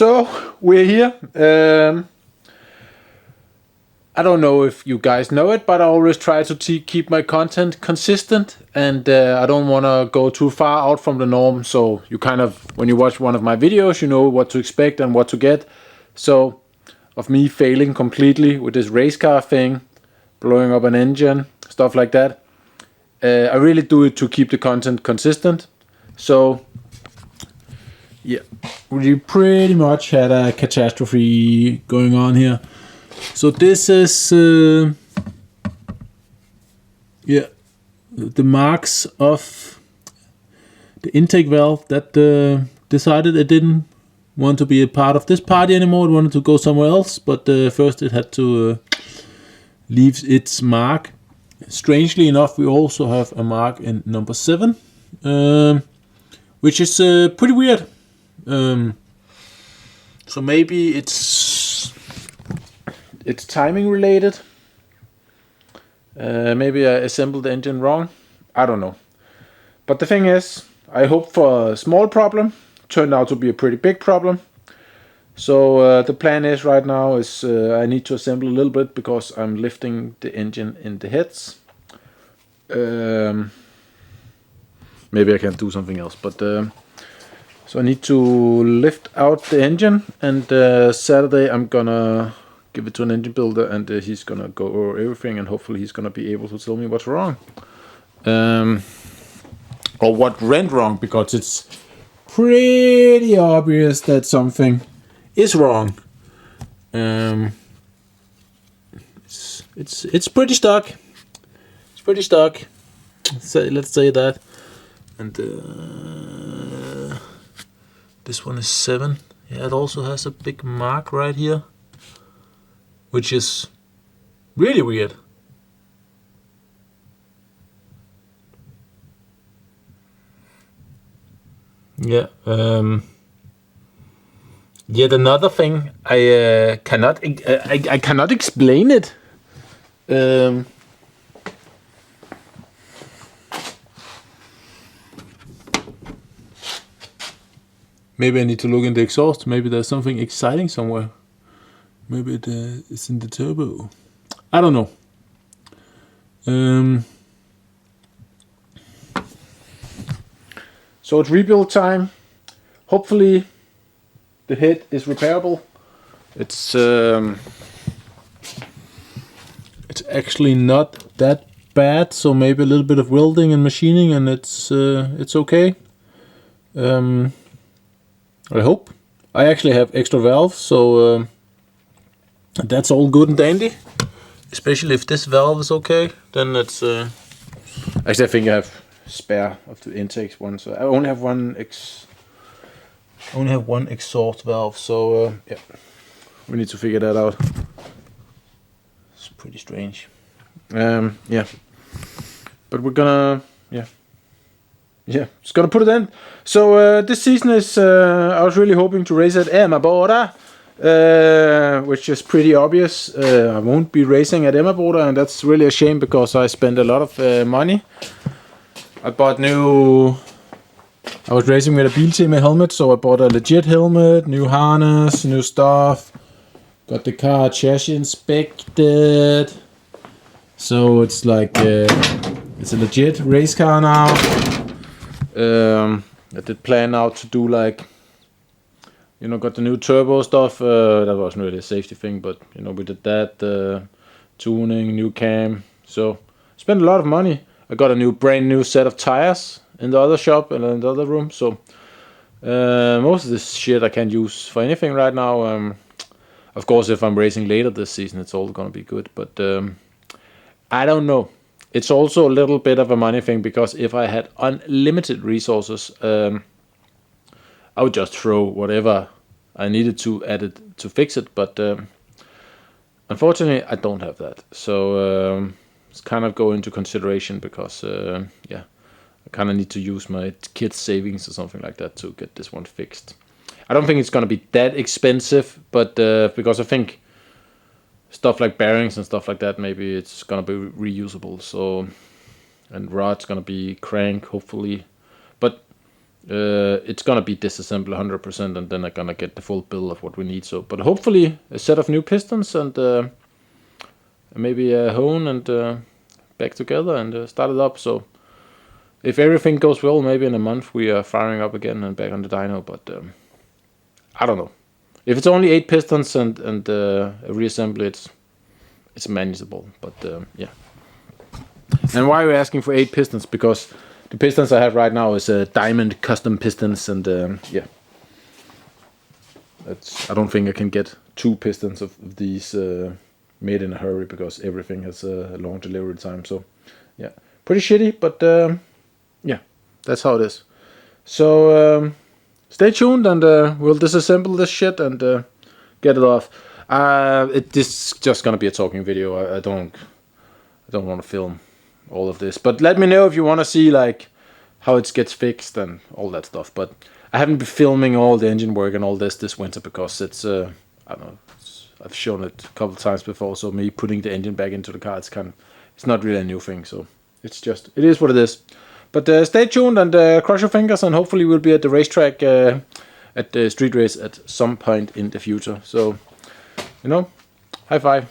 So we're here. I don't know if you guys know it, but I always try to keep my content consistent, and I don't want to go too far out from the norm. So you kind of, when you watch one of my videos, you know what to expect and what to get. So of me failing completely with this race car thing, blowing up an engine, stuff like that. I really do it to keep the content consistent. So yeah, we pretty much had a catastrophe going on here. So this is the marks of the intake valve that decided it didn't want to be a part of this party anymore. It wanted to go somewhere else, but first it had to leave its mark. Strangely enough, we also have a mark in number 7, which is pretty weird. So maybe it's timing related. Maybe I assembled the engine wrong. I don't know. But the thing is, I hoped for a small problem. Turned out to be a pretty big problem. So the plan is right now is I need to assemble a little bit because I'm lifting the engine in the heads. Maybe I can do something else, but so I need to lift out the engine, and Saturday I'm gonna give it to an engine builder, and he's gonna go over everything, and hopefully he's gonna be able to tell me what's wrong, or what went wrong, because it's pretty obvious that something is wrong. It's pretty stuck. It's pretty stuck. So let's say that. And this one is 7. Yeah, it also has a big mark right here, which is really weird. Yeah. Yet another thing, I cannot explain it. Maybe I need to look in the exhaust. Maybe there's something exciting somewhere. Maybe it's in the turbo. I don't know. So it's rebuild time. Hopefully the head is repairable. It's actually not that bad. So maybe a little bit of welding and machining, and it's okay. I hope. I actually have extra valves, so that's all good and dandy. Especially if this valve is okay, then it's. Actually, I think I have spare of the intakes one, so I only have one exhaust valve. So yeah, we need to figure that out. It's pretty strange. Yeah, but we're gonna just gonna put it in. So this season is I was really hoping to race at Emmaboda, which is pretty obvious. I won't be racing at Emmaboda, and that's really a shame because I spent a lot of money. I was racing with a Biltema helmet, so I bought a legit helmet, new harness, new stuff. Got the car chassis inspected. So it's like it's a legit race car now. I did plan out to do like, got the new turbo stuff. That wasn't really a safety thing, but we did that. Tuning, new cam. So spent a lot of money. I got a brand new set of tires in the other shop and in the other room. So most of this shit I can't use for anything right now. Of course, if I'm racing later this season, it's all gonna be good. But I don't know. It's also a little bit of a money thing, because if I had unlimited resources, I would just throw whatever I needed to at it to fix it. But unfortunately, I don't have that. So it's kind of go into consideration, because I kind of need to use my kids' savings or something like that to get this one fixed. I don't think it's going to be that expensive, but because I think stuff like bearings and stuff like that, maybe it's gonna be reusable. So, and rod's gonna be crank, hopefully. But it's gonna be disassembled 100%, and then I'm gonna get the full bill of what we need. So, but hopefully a set of new pistons and maybe a hone and back together and start it up. So if everything goes well, maybe in a month we are firing up again and back on the dyno. But I don't know. If it's only 8 pistons and a reassembly, it's manageable. But yeah. And why are we asking for 8 pistons? Because the pistons I have right now is diamond custom pistons, and yeah, I don't think I can get 2 pistons of these made in a hurry, because everything has a long delivery time. So yeah, pretty shitty, but yeah, that's how it is. So stay tuned, and we'll disassemble this shit and get it off. This is just gonna be a talking video. I don't want to film all of this, but let me know if you want to see like how it gets fixed and all that stuff. But I haven't been filming all the engine work and all this winter, because it's I don't know, I've shown it a couple of times before, so me putting the engine back into the car, it's not really a new thing, so it is what it is. But stay tuned and cross your fingers, and hopefully we'll be at the racetrack at the street race at some point in the future. So, high five.